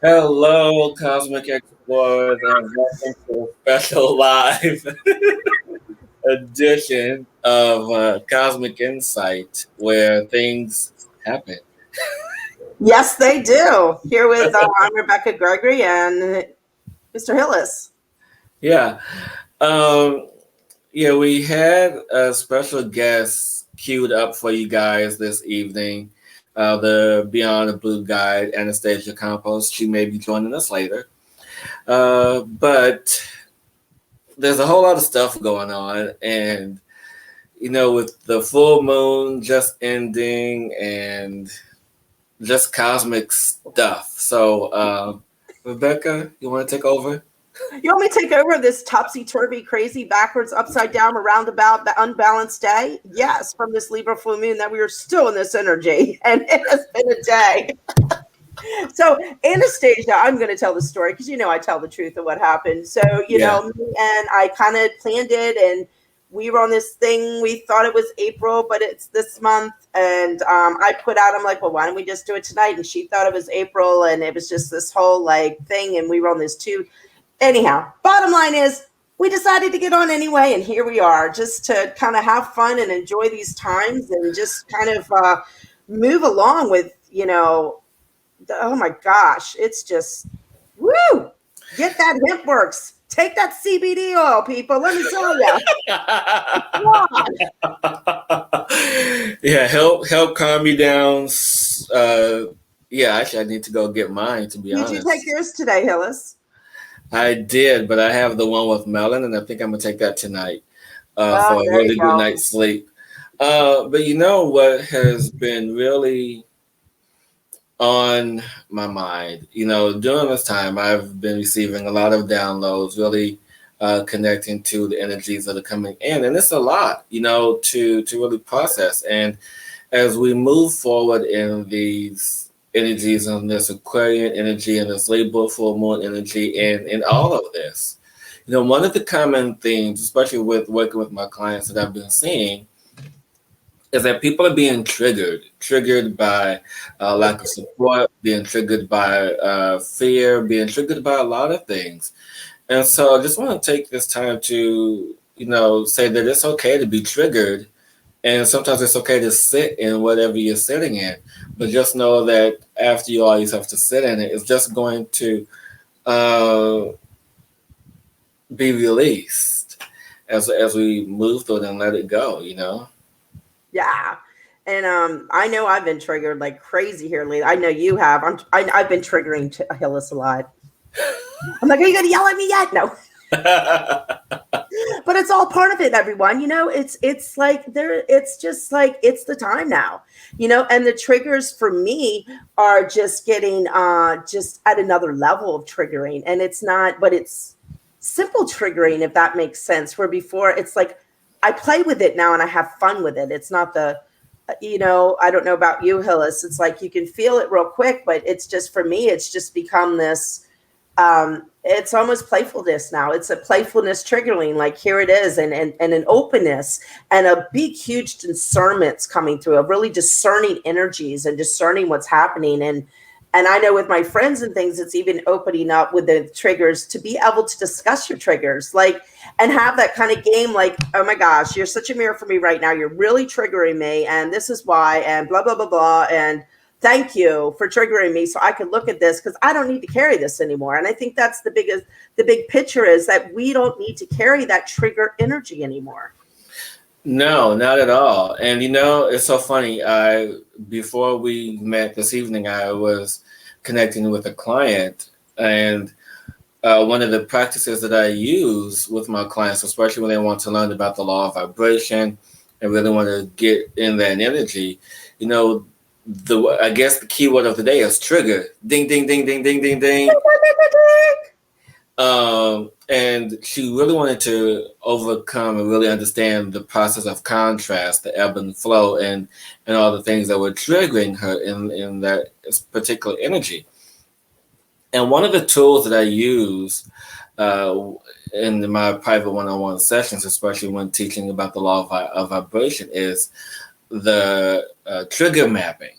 Hello, Cosmic Explorers, and welcome to a special live edition of Cosmic Insight, where things happen. Yes, they do. Here with I'm Rebecca Gregory and Mr. Hillis. Yeah, um, yeah, we had a special guest queued up for you guys this evening. The Beyond the Blue guide, Anastasia Campos. She may be joining us later, but there's a whole lot of stuff going on, and with the full moon just ending and just cosmic stuff. So, Rebecca, you want to take over? You want me to take over this topsy-turvy, crazy, backwards, upside down, roundabout, unbalanced day? Yes, from this Libra full moon that we are still in this energy, and it has been a day. So, Anastasia, I'm going to tell the story because I tell the truth of what happened. So, me and I kind of planned it, and we were on this thing. We thought it was April, but it's this month. And I put out, I'm like, well, why don't we just do it tonight? And she thought it was April, and it was just this whole thing. And we were on this too. Anyhow, bottom line is we decided to get on anyway. And here we are just to kind of have fun and enjoy these times and just kind of move along with, oh my gosh, it's just, woo, get that Hempworx. Take that CBD oil, people. Let me tell you. Yeah, help calm me down. Actually, I need to go get mine, to be honest. Did you take yours today, Hillis? I did, but I have the one with melon, and I think I'm going to take that tonight for a really good night's sleep. But what has been really on my mind, during this time, I've been receiving a lot of downloads, really connecting to the energies that are coming in. And it's a lot, to really process. And as we move forward in these energies, and this Aquarian energy and this Libra full moon energy, and in all of this, one of the common themes, especially with working with my clients that I've been seeing, is that people are being triggered by lack of support, being triggered by fear, being triggered by a lot of things. And so I just want to take this time to, say that it's okay to be triggered. And sometimes it's okay to sit in whatever you're sitting in. But just know that after you always have to sit in it, it's just going to be released as we move through it and let it go, Yeah. And I know I've been triggered like crazy here lately. I know you have. I've been triggering Hillis a lot. I'm like, are you going to yell at me yet? No. But it's all part of it, everyone. It's like it's just like it's the time now. And the triggers for me are just getting just at another level of triggering. And it's not, but it's simple triggering, if that makes sense. Where before it's like I play with it now and I have fun with it. It's not the, I don't know about you, Hillis. It's like you can feel it real quick, but it's just, for me, it's just become this, it's almost playfulness now. It's a playfulness triggering, like here it is, and an openness and a big, huge discernment's coming through, of really discerning energies and discerning what's happening. And I know with my friends and things, it's even opening up with the triggers to be able to discuss your triggers, and have that kind of game, like, oh my gosh, you're such a mirror for me right now. You're really triggering me. And this is why, and blah, blah, blah, blah. And thank you for triggering me so I can look at this because I don't need to carry this anymore. And I think that's the big picture, is that we don't need to carry that trigger energy anymore. No, not at all. And it's so funny. Before we met this evening, I was connecting with a client, and one of the practices that I use with my clients, especially when they want to learn about the law of vibration and really want to get in that energy, I guess the key word of the day is trigger. Ding, ding, ding, ding, ding, ding, ding. And she really wanted to overcome and really understand the process of contrast, the ebb and flow, and all the things that were triggering her in that particular energy. And one of the tools that I use in my private one-on-one sessions, especially when teaching about the law of vibration, is the trigger mapping.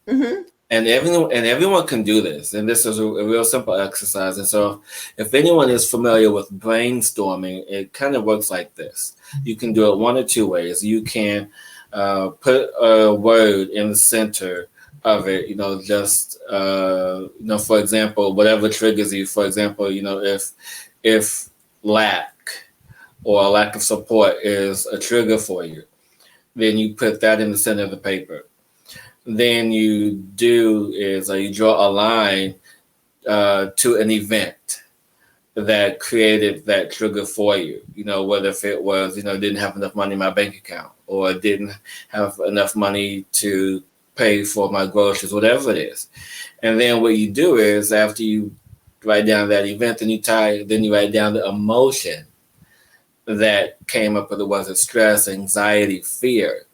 Mm-hmm. And everyone can do this. And this is a real simple exercise. And so if anyone is familiar with brainstorming, it kind of works like this. You can do it one or two ways. You can put a word in the center of it, just, for example, whatever triggers you. For example, if lack or a lack of support is a trigger for you, then you put that in the center of the paper. Then you do is you draw a line to an event that created that trigger for you. Whether if it was, didn't have enough money in my bank account, or didn't have enough money to pay for my groceries, whatever it is. And then what you do is, after you write down that event, then you write down the emotion that came up with it. Was it stress, anxiety, fear?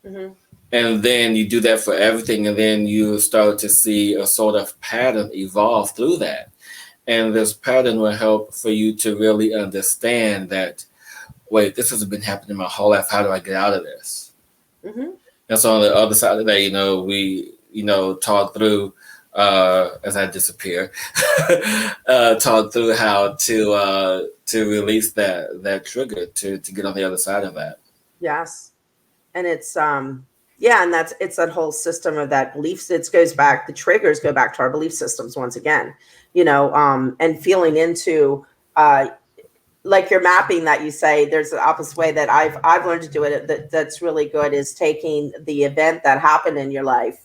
Mm-hmm. And then you do that for everything, and then you start to see a sort of pattern evolve through that. And this pattern will help for you to really understand that, wait, this has been happening my whole life. How do I get out of this? Mm-hmm. And so on the other side of that, we, talk through, as I disappear, talk through how to release that trigger to get on the other side of that. Yes. And it's, yeah, and it's that whole system of that belief. It goes back, the triggers go back to our belief systems once again, and feeling into, like your mapping that you say, there's an opposite way that I've learned to do it. That's really good, is taking the event that happened in your life,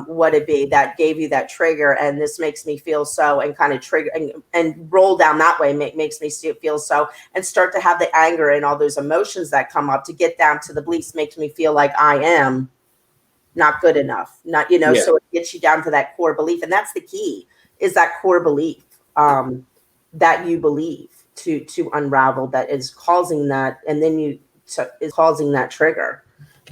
what it be that gave you that trigger, and this makes me feel so, and kind of trigger and roll down that way, makes me feel so, and start to have the anger and all those emotions that come up to get down to the beliefs, makes me feel like I am not good enough, not, yeah. So it gets you down to that core belief. And that's the key, is that core belief, that you believe to unravel, that is causing that. And then is causing that trigger.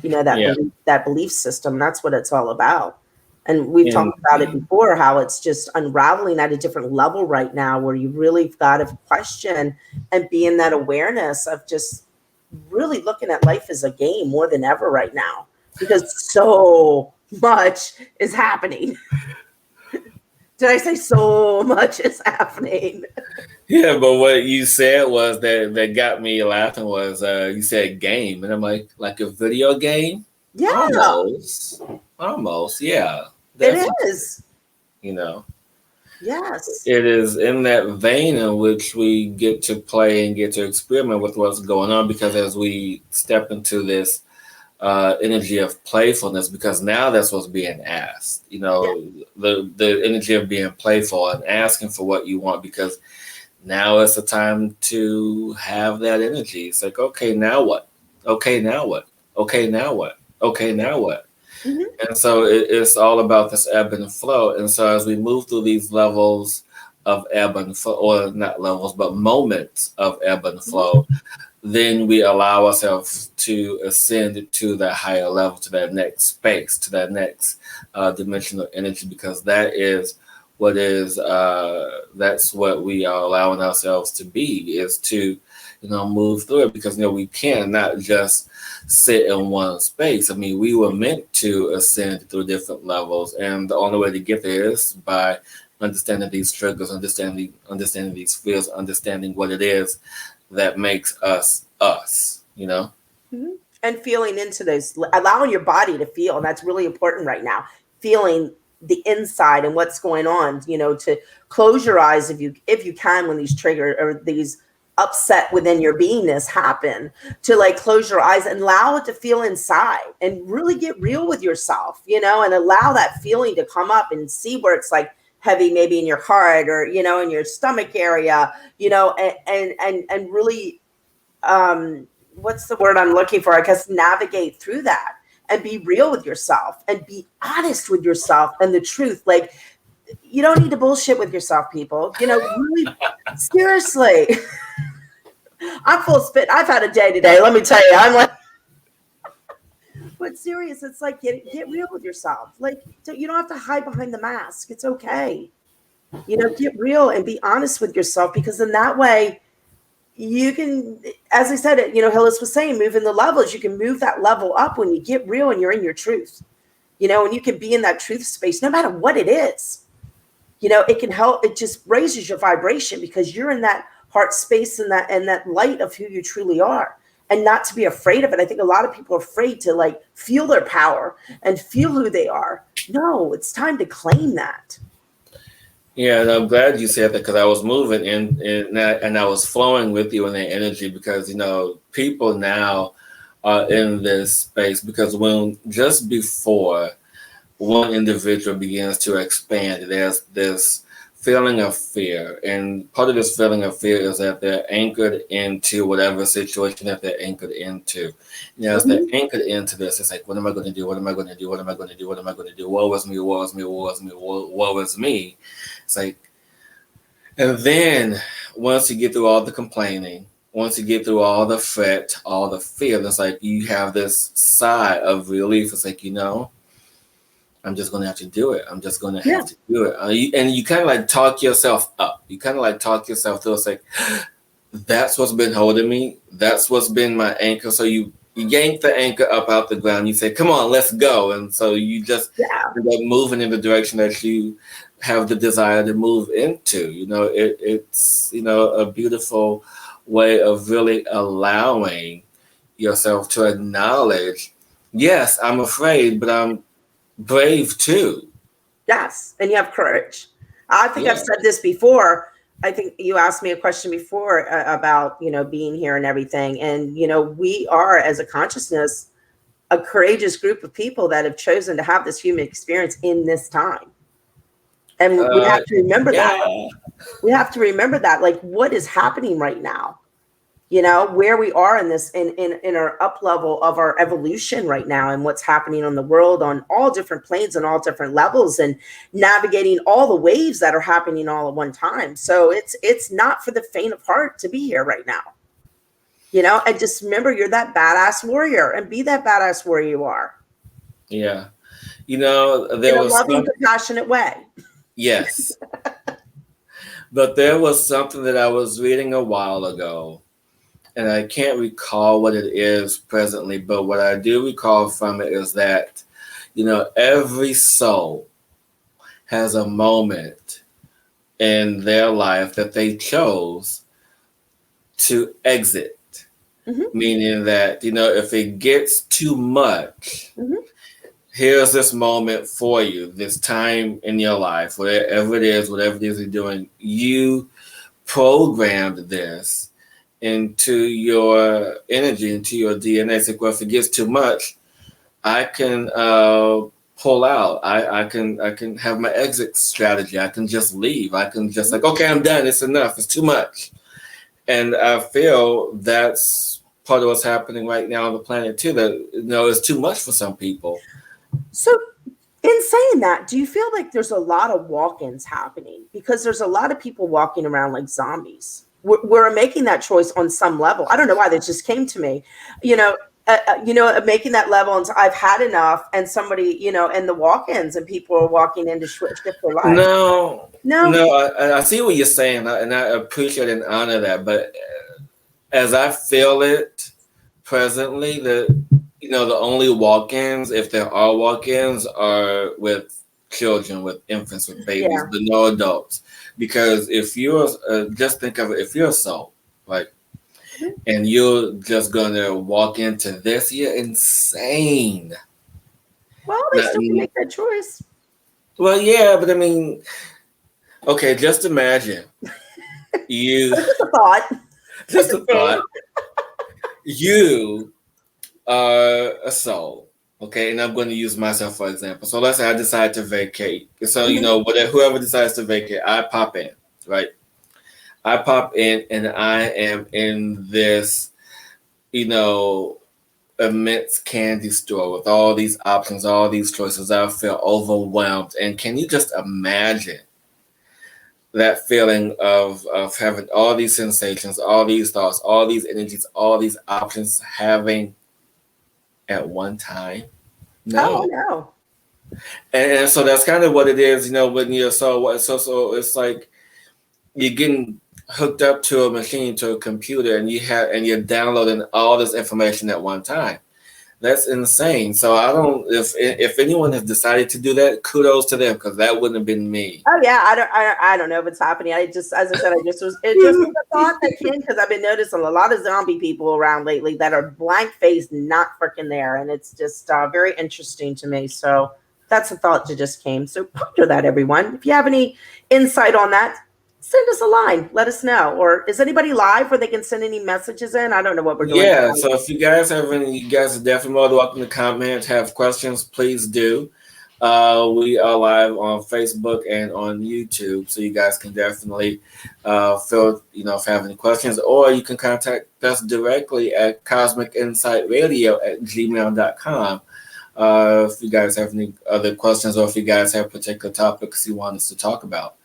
That belief system, that's what it's all about. And we've talked about it before, how it's just unraveling at a different level right now, where you really got to question and be in that awareness of just really looking at life as a game more than ever right now, because so much is happening. Did I say so much is happening? Yeah, but what you said was that got me laughing was you said game, and I'm like a video game? Yeah. Almost, yeah. It is. Yes. It is in that vein in which we get to play and get to experiment with what's going on, because as we step into this energy of playfulness, because now that's what's being asked, the energy of being playful and asking for what you want, because now it's the time to have that energy. It's like, okay, now what? Okay, now what? Okay, now what? Okay, now what? Mm-hmm. And so it's all about this ebb and flow. And so as we move through these levels of ebb and flow, or not levels, but moments of ebb and flow, then we allow ourselves to ascend to that higher level, to that next space, to that next dimensional energy, because that is what is that's what we are allowing ourselves to be, is to move through it, because we cannot just sit in one space. I mean, we were meant to ascend through different levels, and the only way to get there is by understanding these triggers, understanding these fears, understanding what it is that makes us us. Mm-hmm. And feeling into those, allowing your body to feel, and that's really important right now, feeling the inside and what's going on, to close your eyes if you can, when these trigger or these upset within your beingness happen, to close your eyes and allow it to feel inside, and really get real with yourself, and allow that feeling to come up, and see where it's heavy, maybe in your heart, or in your stomach area, and really, what's the word I'm looking for? I guess navigate through that. And be real with yourself, and be honest with yourself, and the truth. You don't need to bullshit with yourself, people. Really, seriously. I'm full spit. I've had a day today. Let me tell you, I'm but serious. It's get real with yourself. You don't have to hide behind the mask. It's okay. Get real and be honest with yourself, because in that way, you can, as I said, Hillis was saying, move in the levels. You can move that level up when you get real and you're in your truth. you know, and you can be in that truth space no matter what it is. You know, it can help. It just raises your vibration because you're in that heart space and that light of who you truly are, and not to be afraid of it. I think a lot of people are afraid to like feel their power and feel who they are. No, it's time to claim that. Yeah, and I'm glad you said that because I was moving and I was flowing with you in the energy because, you know, people now are in this space because when just before one individual begins to expand, there's this feeling of fear. And part of this feeling of fear is that they're anchored into whatever situation that they're anchored into. You know, as they're anchored into this, it's like, what am I going to do? What am I going to do? What am I going to do? What am I going to do? Woe is me, woe is me, woe is me, woe is me. It's like, and then once you get through all the complaining, once you get through all the fret, all the fear, it's like you have this sigh of relief. It's like, you know, I'm just going to have to do it. I'm just going to have to do it. And you kind of like talk yourself up. You kind of like talk yourself through. It's like, that's what's been holding me. That's what's been my anchor. So you yank the anchor up out the ground. You say, come on, let's go. And so you just end up moving in the direction that you have the desire to move into. You know, it's, you know, a beautiful way of really allowing yourself to acknowledge, yes, I'm afraid, but I'm brave too. Yes, and you have courage. I think I've said this before. I think you asked me a question before about, you know, being here and everything. And, you know, we are, as a consciousness, a courageous group of people that have chosen to have this human experience in this time. And we have to remember that. We have to remember that, like, what is happening right now? You know, where we are in this, in our up level of our evolution right now, and what's happening on the world on all different planes and all different levels, and navigating all the waves that are happening all at one time. So it's not for the faint of heart to be here right now. You know, and just remember, you're that badass warrior, and be that badass warrior you are. Yeah. You know, there in a was loving, compassionate way. Yes. But there was something that I was reading a while ago, and I can't recall what it is presently, but what I do recall from it is that, you know, every soul has a moment in their life that they chose to exit. Meaning that, you know, if it gets too much, here's this moment for you, this time in your life, whatever it is you're doing, you programmed this into your energy, into your DNA. So, well, if it gets too much, I can pull out. I can have my exit strategy. I can just leave. I can just like, okay, I'm done. It's enough. It's too much. And I feel that's part of what's happening right now on the planet too. That, you know, it's too much for some people. So, in saying that, do you feel like there's a lot of walk-ins happening? Because there's a lot of people walking around like zombies. We're making that choice on some level. I don't know why that just came to me. You know, making that level, and I've had enough. And somebody, you know, and the walk-ins, and people are walking in to shift their life. No. I see what you're saying, and I appreciate and honor that. But as I feel it presently, the only walk-ins, if there are walk-ins, are with children, with infants, with babies, but no adults. Because if you're, just think of it, if you're a soul, like, and you're just gonna walk into this, you're insane. Well, they still can make that choice. Well, yeah, but I mean, okay, just imagine you. Just a thought. Just a thought. You are a soul, okay, and I'm going to use myself for example. So let's say I decide to vacate. So you know, whoever decides to vacate, I pop in, right? I pop in, and I am in this, you know, immense candy store with all these options, all these choices. I feel overwhelmed, and can you just imagine that feeling of having all these sensations, all these thoughts, all these energies, all these options having at one time? No. Oh, no. And so that's kind of what it is, you know, when you're so it's like you're getting hooked up to a machine, to a computer, and you're downloading all this information at one time. That's insane. So I don't. If anyone has decided to do that, kudos to them, because that wouldn't have been me. Oh yeah, I don't know if it's happening. I just, as I said, it just was a thought that came because I've been noticing a lot of zombie people around lately that are blank faced, not freaking there, and it's just very interesting to me. So that's a thought that just came. So ponder that, everyone. If you have any insight on that, send us a line. Let us know. Or is anybody live where they can send any messages in? I don't know what we're doing. Yeah. So if you guys have any, you guys are definitely more than welcome to comment. Have questions, please do. We are live on Facebook and on YouTube, so you guys can definitely if you have any questions, or you can contact us directly at cosmicinsightradio@gmail.com. If you guys have any other questions, or if you guys have particular topics you want us to talk about.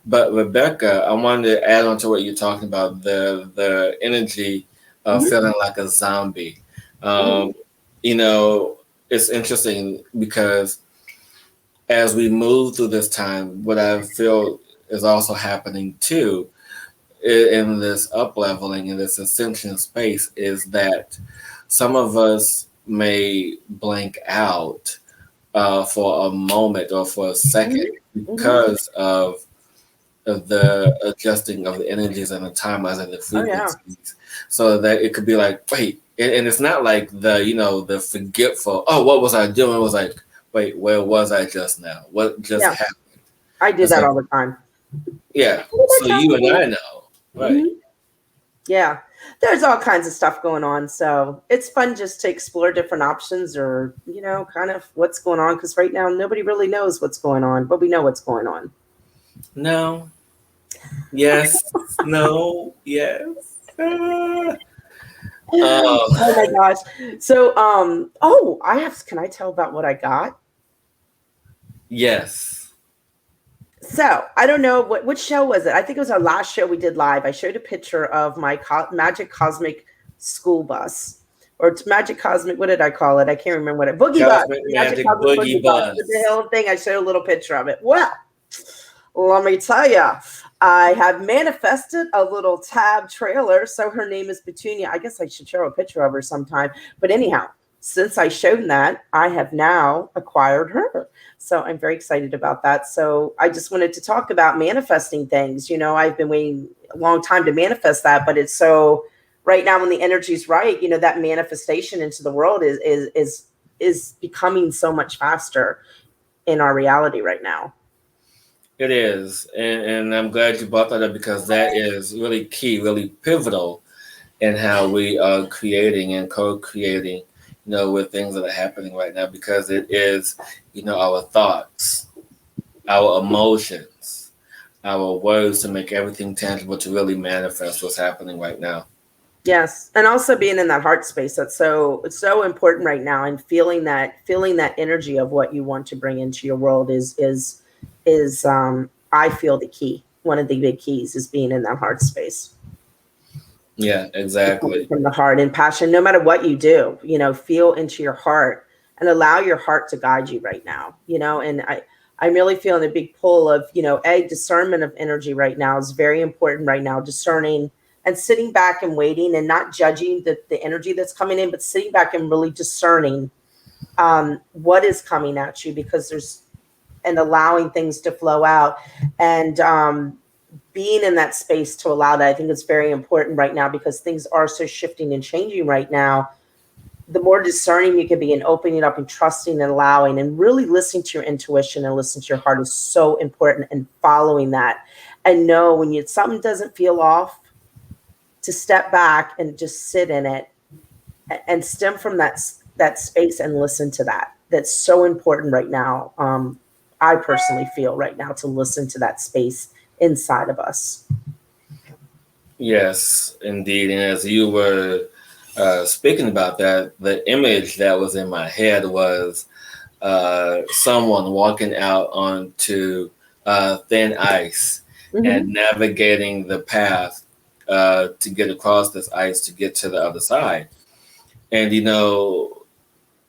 But Rebecka, I wanted to add on to what you're talking about, the energy of feeling like a zombie. It's interesting because as we move through this time, what I feel is also happening too in this up leveling, in this ascension space, is that some of us may blank out for a moment or for a second because of the adjusting of the energies and the timelines and the frequencies, so that it could be like, wait, and it's not like the forgetful, oh, what was I doing? It was like, wait, where was I just now? What just happened? I do that all the time. Yeah. So you and I know. Right. Yeah. There's all kinds of stuff going on. So it's fun just to explore different options, or, kind of what's going on. Because right now, nobody really knows what's going on, but we know what's going on. No. Yes. No. Yes. Oh my gosh. So, can I tell about what I got? Yes. So I don't know which show was it? I think it was our last show we did live. I showed a picture of my Magic Cosmic school bus, or Magic Cosmic. What did I call it? I can't remember what it. Boogie bus. Magic Boogie bus. The whole thing. I showed a little picture of it. Well, let me tell you, I have manifested a little tab trailer. So her name is Petunia. I guess I should show a picture of her sometime. But anyhow, since I showed that, I have now acquired her. So I'm very excited about that. So I just wanted to talk about manifesting things. I've been waiting a long time to manifest that, but it's so right now when the energy is right, that manifestation into the world is becoming so much faster in our reality right now. It is. And I'm glad you brought that up, because that is really key, really pivotal in how we are creating and co-creating, with things that are happening right now, because it is, our thoughts, our emotions, our words to make everything tangible, to really manifest what's happening right now. Yes. And also being in that heart space. It's so important right now. And feeling that energy of what you want to bring into your world is I feel the key. One of the big keys is being in that heart space. Yeah, exactly. From the heart and passion, no matter what you do, feel into your heart and allow your heart to guide you right now, and I'm really feeling a big pull of, discernment of energy right now is very important right now, discerning and sitting back and waiting and not judging the energy that's coming in, but sitting back and really discerning what is coming at you, because and allowing things to flow out, and being in that space to allow that. I think it's very important right now, because things are so shifting and changing right now. The more discerning you can be and opening up and trusting and allowing and really listening to your intuition and listening to your heart is so important, and following that, and know when something doesn't feel off, to step back and just sit in it and stem from that space and listen to that. That's so important right now. I personally feel right now to listen to that space inside of us. Yes, indeed. And as you were speaking about that, the image that was in my head was someone walking out onto thin ice and navigating the path to get across this ice to get to the other side. And,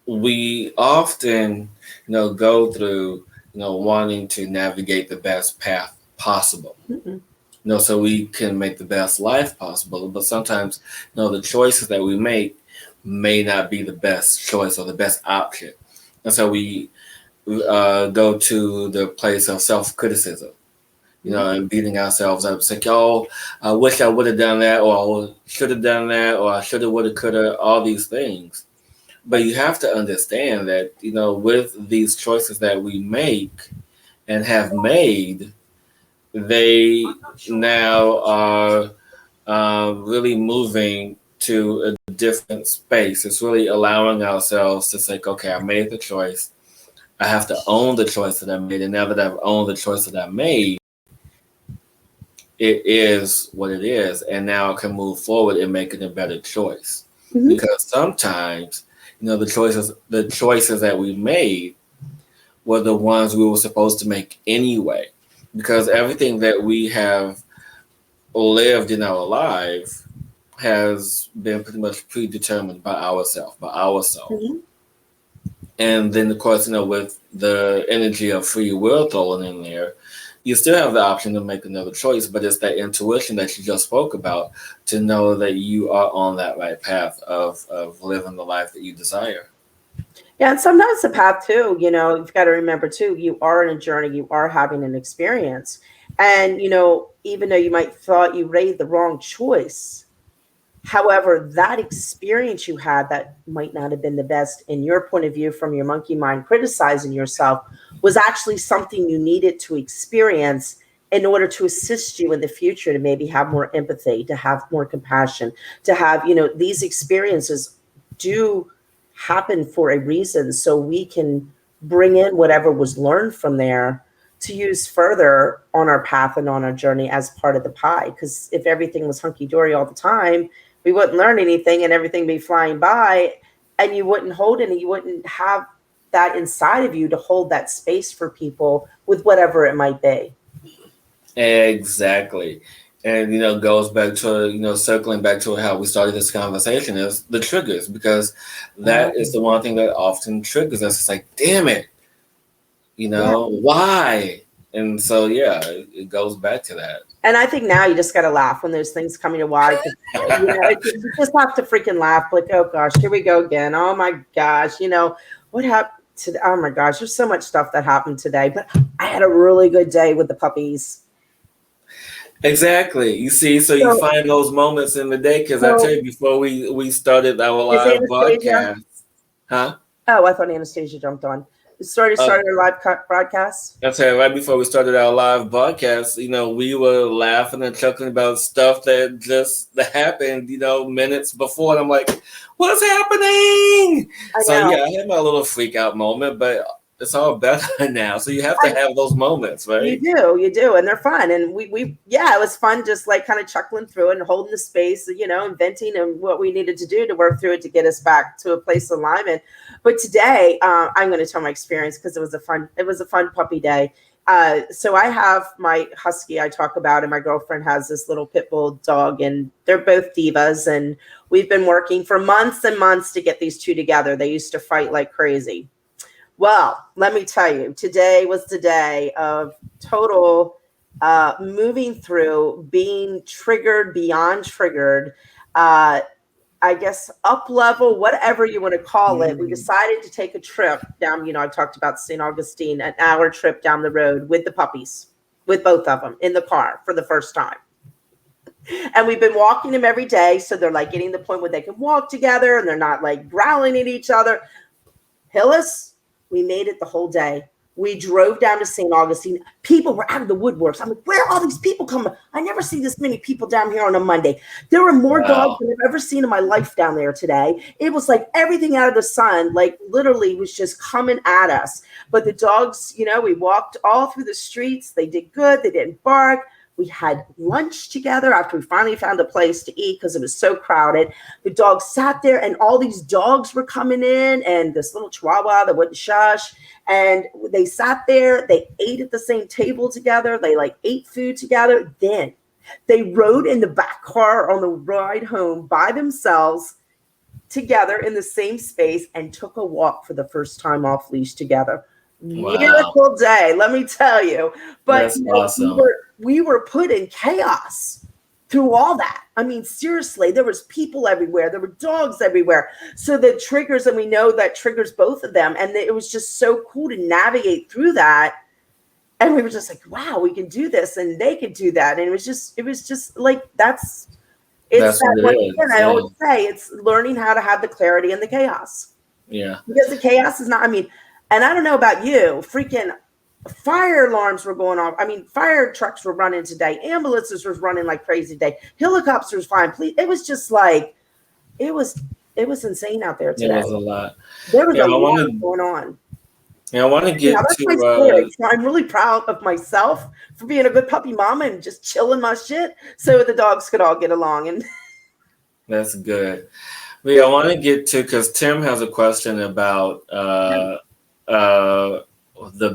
we often, go through, wanting to navigate the best path possible. So we can make the best life possible. But sometimes, the choices that we make may not be the best choice or the best option. And so we go to the place of self-criticism, and beating ourselves up. It's like, oh, I wish I would have done that, or I should have done that, or I should have, would have, could have, all these things. But you have to understand that, with these choices that we make and have made, they now are really moving to a different space. It's really allowing ourselves to say, okay, I made the choice. I have to own the choice that I made. And now that I've owned the choice that I made, it is what it is. And now I can move forward and make it a better choice. Because sometimes, the choices that we made were the ones we were supposed to make anyway. Because everything that we have lived in our life has been pretty much predetermined by ourselves, by our soul. And then, of course, with the energy of free will thrown in there, you still have the option to make another choice, but it's that intuition that you just spoke about to know that you are on that right path of living the life that you desire. Yeah, and sometimes the path too, you've got to remember too, you are in a journey, you are having an experience. And, even though you might thought you made the wrong choice, however, that experience you had that might not have been the best in your point of view from your monkey mind criticizing yourself was actually something you needed to experience in order to assist you in the future to maybe have more empathy, to have more compassion, to have, these experiences do happen for a reason, so we can bring in whatever was learned from there to use further on our path and on our journey as part of the pie. Because if everything was hunky-dory all the time, we wouldn't learn anything and everything be flying by, and you wouldn't hold any, you wouldn't have that inside of you to hold that space for people with whatever it might be. Exactly. And, goes back to, circling back to how we started this conversation is the triggers, because that is the one thing that often triggers us. It's like, damn it, why? And so, it goes back to that. And I think now you just got to laugh when those things come into why. You just have to freaking laugh. Like, oh gosh, here we go again. Oh my gosh, what happened today? Oh my gosh, there's so much stuff that happened today. But I had a really good day with the puppies. Exactly. You see, so you find those moments in the day, because I tell you, before we started our live broadcast. Huh? Oh, I thought Anastasia jumped on. Started our live broadcast. I'll tell you, right before we started our live broadcast, we were laughing and chuckling about stuff that happened, minutes before. And I'm like, what's happening? I had my little freak out moment, but it's all better now. So you have to have those moments, right? You do. And they're fun. And it was fun just like kind of chuckling through it and holding the space, inventing and what we needed to do to work through it to get us back to a place of alignment. But today, I'm going to tell my experience because it was a fun puppy day. So I have my husky I talk about, and my girlfriend has this little pit bull dog, and they're both divas. And we've been working for months and months to get these two together. They used to fight like crazy. Well, let me tell you, today was the day of total moving through, being triggered beyond triggered, I guess up level, whatever you want to call it. We decided to take a trip down, I talked about St. Augustine, an hour trip down the road with the puppies, with both of them in the car for the first time. And we've been walking them every day. So they're like getting to the point where they can walk together and they're not like growling at each other. Hillis, we made it the whole day. We drove down to St. Augustine. People were out of the woodworks. I'm like, where are all these people coming? I never see this many people down here on a Monday. There were more dogs than I've ever seen in my life down there today. It was like everything out of the sun, like literally was just coming at us. But the dogs, we walked all through the streets. They did good. They didn't bark. We had lunch together after we finally found a place to eat because it was so crowded. The dogs sat there and all these dogs were coming in and this little chihuahua that wouldn't shush. And they sat there. They ate at the same table together. They ate food together. Then they rode in the back car on the ride home by themselves together in the same space and took a walk for the first time off leash together. Wow. Miracle day, let me tell you. But that's awesome. we were put in chaos. through all that. I mean, seriously, there was people everywhere. There were dogs everywhere. So the triggers, and we know that triggers both of them. And it was just so cool to navigate through that. And we were just like, wow, we can do this, and they could do that. And it was just like, it's that one thing I always say, it's learning how to have the clarity in the chaos. Yeah. Because the chaos is not, I mean, and I don't know about you, freaking fire alarms were going off. I mean, fire trucks were running today. Ambulances was running like crazy today. Helicopters flying. It was just like, it was insane out there today. It was a lot. There was a lot going on. Yeah, I want to get to. So I'm really proud of myself for being a good puppy mama and just chilling my shit so the dogs could all get along. And that's good. But yeah, I want to get to, because Tim has a question about the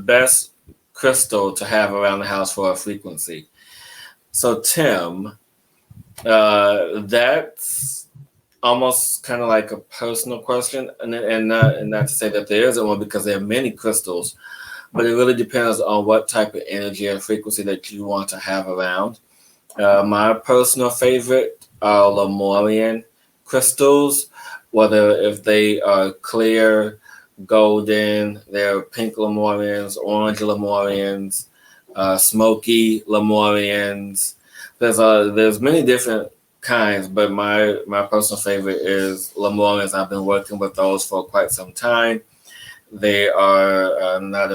best crystal to have around the house for a frequency. So Tim, that's almost kind of like a personal question, and not to say that there isn't one, because there are many crystals, but it really depends on what type of energy and frequency that you want to have around. My personal favorite are Lamorian crystals, whether if they are clear, golden, they're pink Lamorians, orange Lamorians, smoky Lamorians. There's many different kinds, but my personal favorite is Lamorians. I've been working with those for quite some time. They are not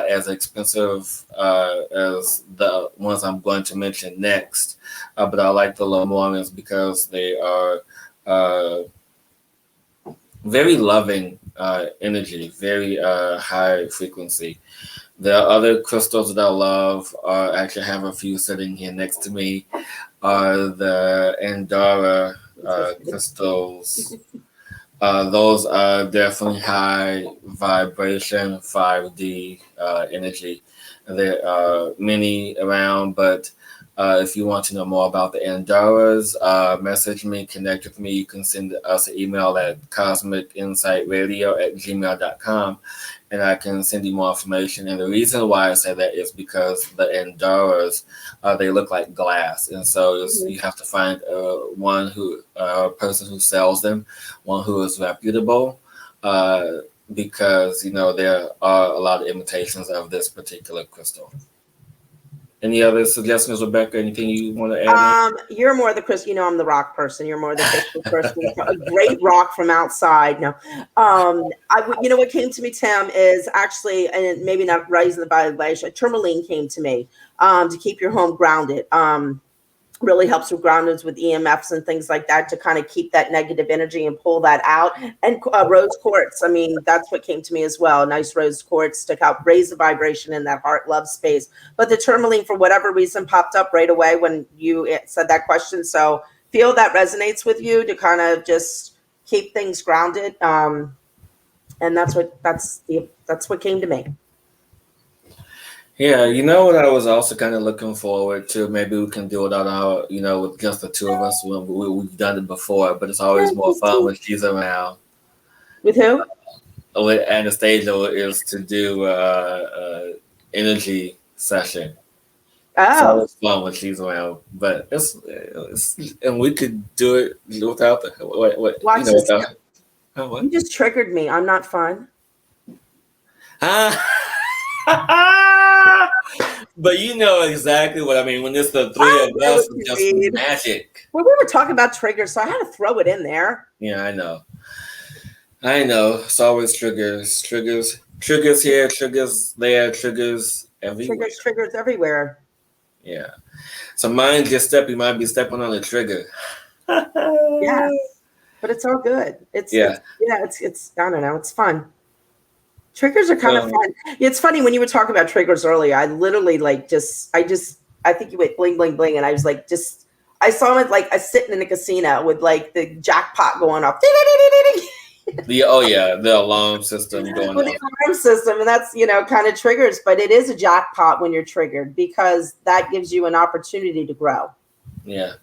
as expensive as the ones I'm going to mention next, but I like the Lamorians because they are very loving energy, very high frequency. The other crystals that I love actually have a few sitting here next to me, are the Andorra Crystals. Those are definitely high vibration, 5D energy. There are many around, but if you want to know more about the Andorras, message me, connect with me. You can send us an email at cosmicinsightradio@gmail.com, and I can send you more information. And the reason why I say that is because the Andorras, they look like glass. And so you have to find a person who sells them, one who is reputable, because, there are a lot of imitations of this particular crystal. Any other suggestions, Rebecka? Anything you want to add? You're more the crystal. I'm the rock person. You're more the crystal person. A great rock from outside. No, what came to me, Tim, is actually, and maybe not raising the vibration. Tourmaline came to me to keep your home grounded. Really helps with groundings with EMFs and things like that to kind of keep that negative energy and pull that out. And rose quartz, I mean, that's what came to me as well. Nice rose quartz to help raise the vibration in that heart love space. But the tourmaline, for whatever reason, popped up right away when you said that question. So feel that resonates with you to kind of just keep things grounded. And that's what came to me. Yeah, what I was also kind of looking forward to, maybe we can do it on our, with just the two of us. We've done it before, but it's always more fun when she's around. With who? With Anastasia, is to do energy session. Oh. It's always fun when she's around, but it's and we could do it without the what. Watch this. What? You just triggered me. I'm not fun. But you know exactly what I mean. When it's the three of us, it's just magic. Well, we were talking about triggers, so I had to throw it in there. Yeah, I know. It's always triggers here, triggers there, triggers everywhere. Triggers everywhere. Yeah. So mine just you might be stepping on a trigger. Yeah, but it's all good. It's I don't know. It's fun. Triggers are kind of fun. It's funny when you were talking about triggers earlier. I literally I think you went bling, bling, bling. And I was like, I saw it like I sitting in a casino with like the jackpot going off. The alarm system going off. The alarm system. And that's, kind of triggers, but it is a jackpot when you're triggered because that gives you an opportunity to grow. Yeah.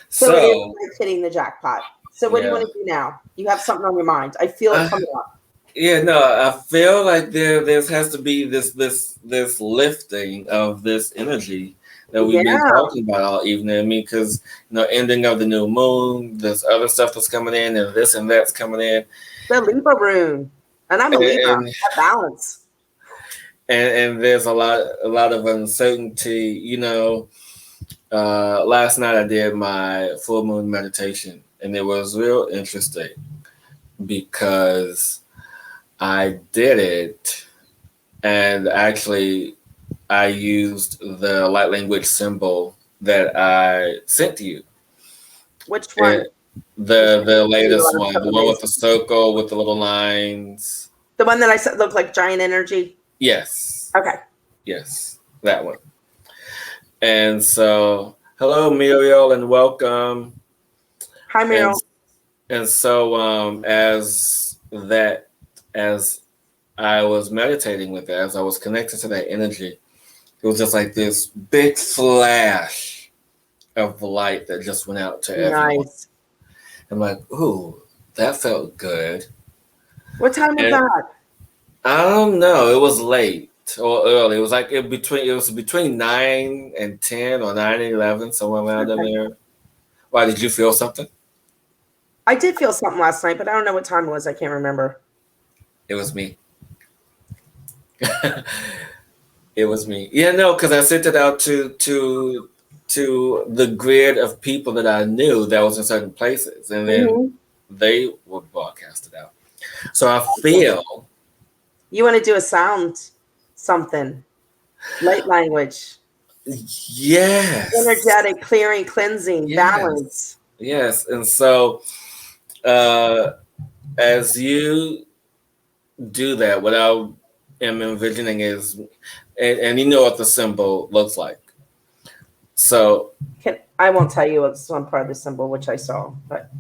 So it is like hitting the jackpot. So what do you want to do now? You have something on your mind. I feel it coming up. Yeah, no, I feel like there has to be this lifting of this energy that we've been talking about all evening. I mean, because ending of the new moon, there's other stuff that's coming in, and this and that's coming in. The Libra rune, and I'm a Libra. That balance. And there's a lot of uncertainty. Last night I did my full moon meditation, and it was real interesting because I did it, and actually I used the light language symbol that I sent to you. Which one? The latest one, the one with the circle with the little lines. The one that I said looked like giant energy? Yes. Okay. Yes, that one. And so, hello, Muriel, and welcome. Hi, Muriel. And so, as I was meditating with it, as I was connected to that energy, it was just like this big flash of light that just went out to everyone. Nice. I'm like, ooh, that felt good. What time was that? I don't know. It was late or early. It was like between 9 and 10 or 9 and 11, somewhere around in there. Why, did you feel something? I did feel something last night, but I don't know what time it was. I can't remember. It was me. It was me. Yeah, no, because I sent it out to the grid of people that I knew that was in certain places, and then they were broadcasted out. So I feel you want to do a sound, something, light language. Yes. Energetic, clearing, cleansing, balance. Yes, and so as you do that, what I am envisioning is, and you know what the symbol looks like. So I won't tell you what's one part of the symbol which I saw, but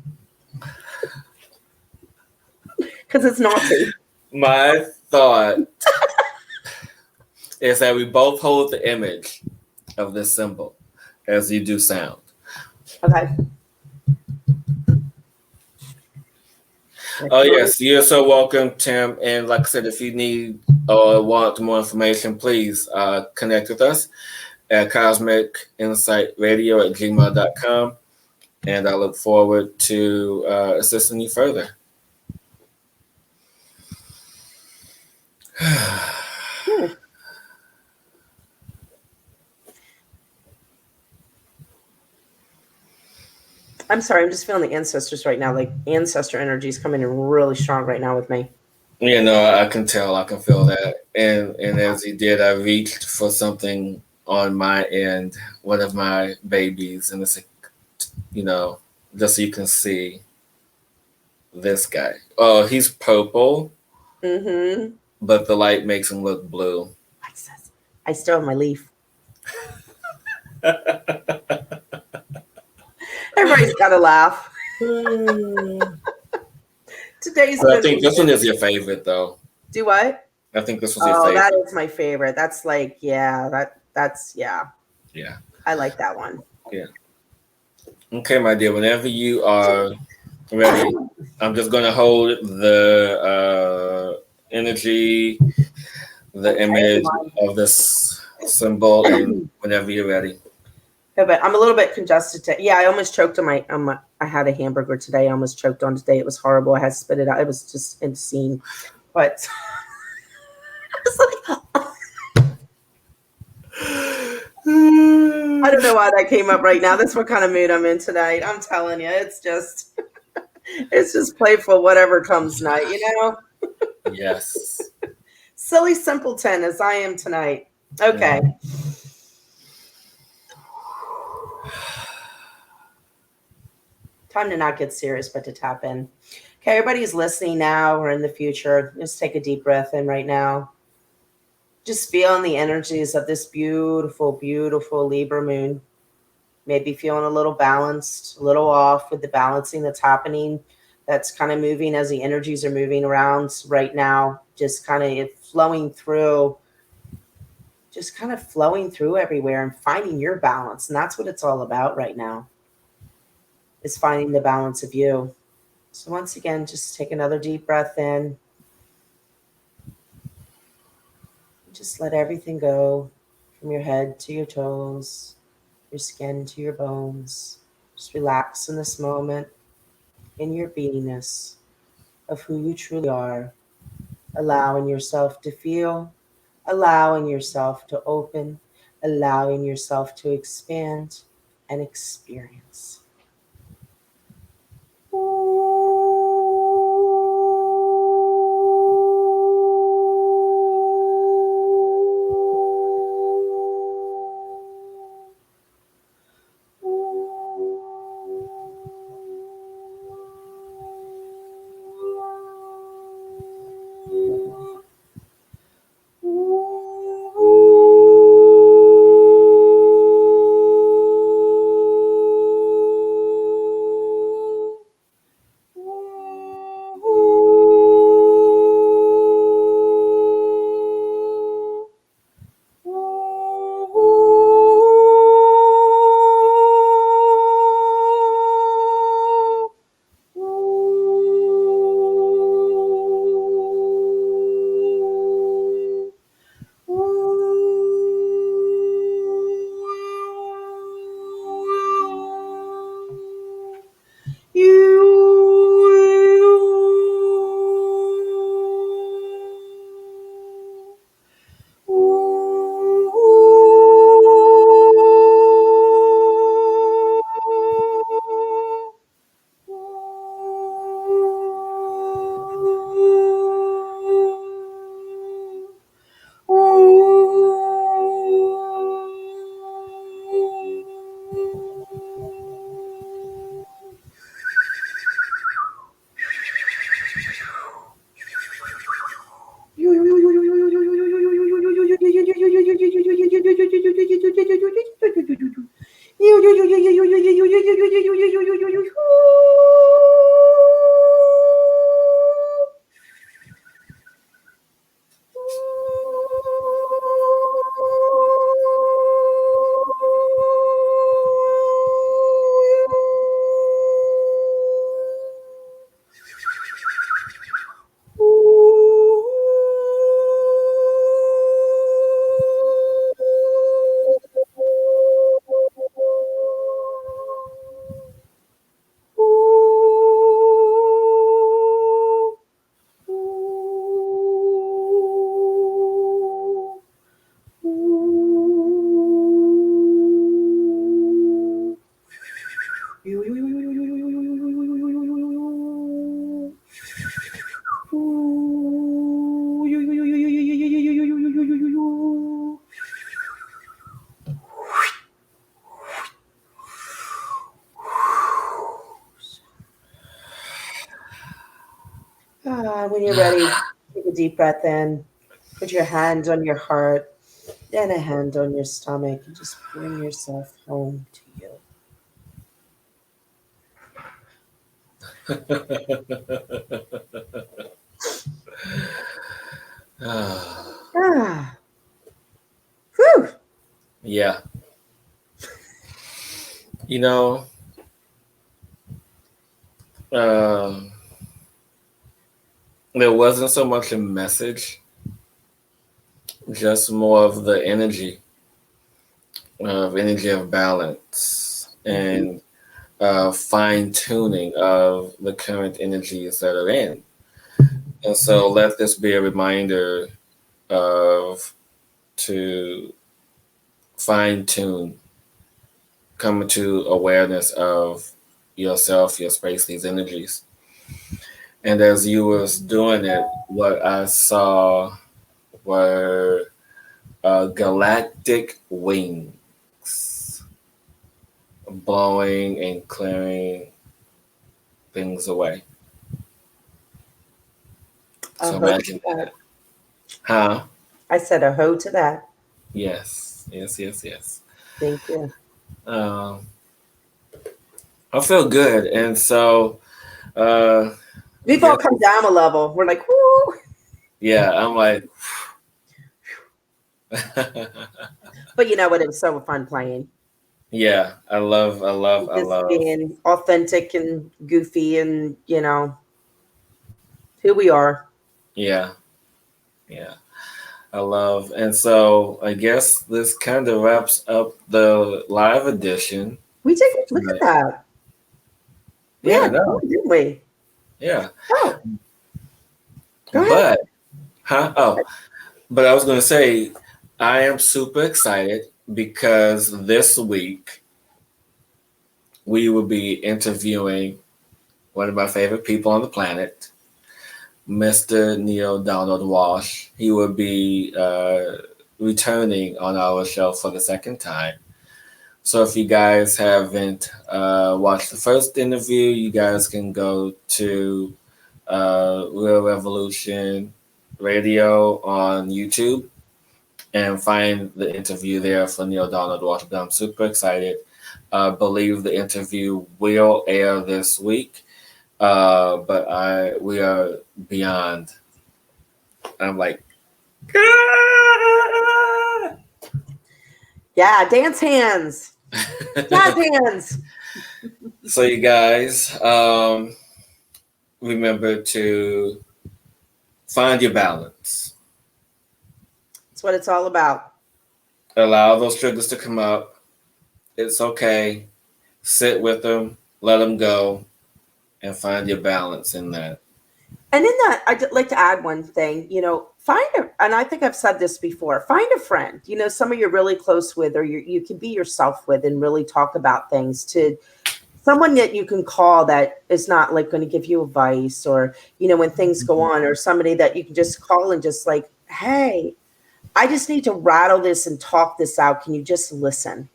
because it's naughty. My thought is that we both hold the image of this symbol as you do sound. Okay. Oh, yes. You're so welcome, Tim. And like I said, if you need or want more information, please connect with us at cosmicinsightradio@gmail.com. And I look forward to assisting you further. I'm sorry, I'm just feeling the ancestors right now. Like ancestor energy is coming in really strong right now with me. Yeah, no, I can tell. I can feel that. And as he did, I reached for something on my end, one of my babies, and it's like, just so you can see this guy. Oh, he's purple. Mm-hmm. But the light makes him look blue. I still have my leaf. Everybody's got to laugh. Today's. I think this one is your favorite, though. Do what? I think this was your favorite. That is my favorite. That's like, that's. Yeah. I like that one. Yeah. Okay, my dear. Whenever you are ready, I'm just going to hold the energy, the image of this symbol, and whenever you're ready. Yeah, but I'm a little bit congested today. Yeah, I almost choked on my. I had a hamburger today. I almost choked on today. It was horrible. I had to spit it out. It was just insane. But I don't know why that came up right now. That's what kind of mood I'm in tonight. I'm telling you, it's just playful. Whatever comes night, Yes. Silly simpleton as I am tonight. Okay. Yeah. Time to not get serious, but to tap in. Okay, everybody's listening now or in the future. Just take a deep breath in right now. Just feeling the energies of this beautiful, beautiful Libra moon. Maybe feeling a little balanced, a little off with the balancing that's happening. That's kind of moving as the energies are moving around right now. Just kind of flowing through. Just kind of flowing through everywhere and finding your balance. And that's what it's all about right now. Is finding the balance of you. So once again, just take another deep breath in. Just let everything go from your head to your toes. your skin to your bones. Just relax in this moment, in your beingness of who you truly are, allowing yourself to feel, allowing yourself to open, allowing yourself to expand and experience. When you're ready, take a deep breath in. Put your hand on your heart, then a hand on your stomach, and just bring yourself home to you. Ah, whew. Yeah. You know, um, there wasn't so much a message, just more of the energy of balance and fine tuning of the current energies that are in. And so let this be a reminder of to fine tune, come to awareness of yourself, your space, these energies. And as you was doing it, what I saw were galactic wings blowing and clearing things away. A So ho imagine to that. that. Huh? I said a ho to that. Yes, yes, yes, yes. Thank you. Um, I feel good. And so, uh, I We've all guess, come down a level. We're like, whoo. yeah, I'm like, But you know what? It was so fun playing. yeah, I Just love, being authentic and goofy and, who we are. yeah, yeah. I love. And so I guess this kind of wraps up the live edition. We did look at that. Yeah, no. didn't we? Yeah. Oh. Go ahead. But I was going to say, I am super excited because this week we will be interviewing one of my favorite people on the planet, Mr. Neil Donald Walsh. He will be returning on our show for the second time. So if you guys haven't watched the first interview, you guys can go to Real Revolution Radio on YouTube and find the interview there for Neil Donald Walsh. I'm super excited. I believe the interview will air this week, but we are beyond. I'm like, ah! Yeah, dance hands. Jazz hands. So you guys, remember to find your balance. That's what it's all about. Allow those triggers to come up. It's okay. Sit with them, let them go, and find your balance in that. And in that, I'd like to add one thing, and I think I've said this before, find a friend, someone you're really close with, or you can be yourself with and really talk about things, to someone that you can call that is not like going to give you advice, or, when things go on, or somebody that you can just call and just like, hey, I just need to rattle this and talk this out. Can you just listen?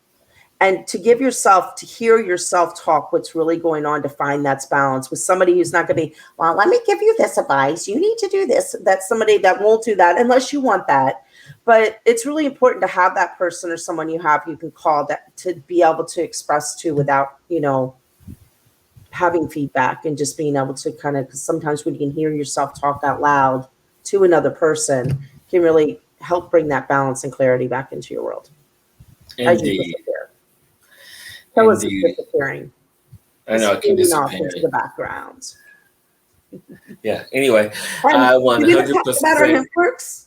And to hear yourself talk what's really going on, to find that's balance with somebody who's not going to be, well, let me give you this advice. You need to do this. That's somebody that won't do that unless you want that. But it's really important to have that person or someone you can call that to be able to express to without, having feedback, and just being able to because sometimes when you can hear yourself talk out loud to another person can really help bring that balance and clarity back into your world. Indeed. That was disappearing. I know, it can disappear off into the background. Yeah. Anyway, I 100% talk about our Hempworx.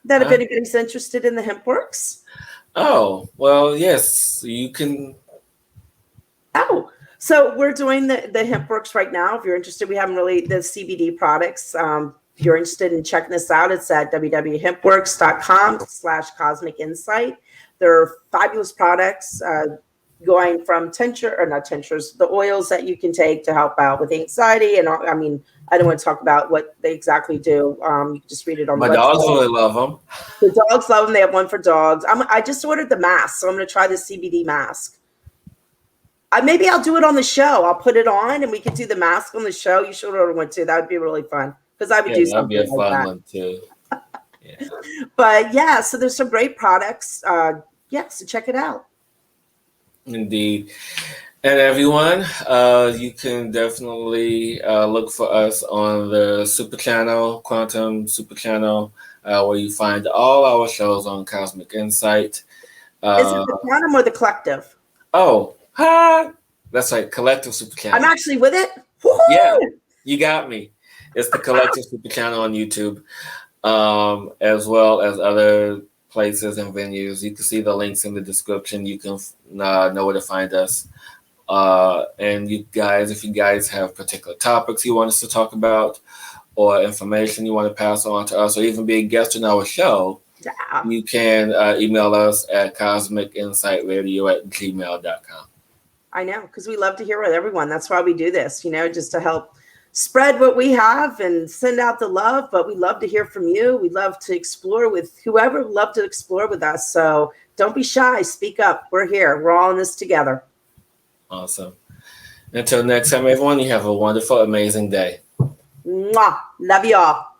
That if anybody's interested in the Hempworx. Oh well, yes, you can. Oh, so we're doing the Hempworx right now. If you're interested, we haven't really the CBD products. If you're interested in checking this out, it's at www.hempworx.com/cosmic insight. There are fabulous products. Going from the oils that you can take to help out with anxiety. And I don't want to talk about what they exactly do. You can just read it on my the website. Dogs really love them. The dogs love them. They have one for dogs. I just ordered the mask, so I'm going to try the CBD mask. Maybe I'll do it on the show. I'll put it on and we can do the mask on the show. You should order one too. That would be really fun, because I would do something that'd be a like fun that. one too. Yeah. But yeah, so there's some great products. So check it out. Indeed. And everyone, you can definitely look for us on the Super Channel, Quantum Super Channel, where you find all our shows on Cosmic Insight. Is it the Quantum or the Collective? Oh, that's right, Collective Super Channel. I'm actually with it. Woo-hoo! Yeah, you got me. It's the Collective Super Channel on YouTube, as well as other places and venues. You can see the links in the description. You can know where to find us. And you guys, if you guys have particular topics you want us to talk about, or information you want to pass on to us, or even be a guest on our show, you can email us at cosmicinsightradio@gmail.com. I know, because we love to hear with everyone. That's why we do this, just to help spread what we have and send out the love. But we love to hear from you. We love to explore with whoever would love to explore with us. So don't be shy. Speak up. We're here. We're all in this together. Awesome. Until next time, everyone, you have a wonderful, amazing day. Mwah. Love you all.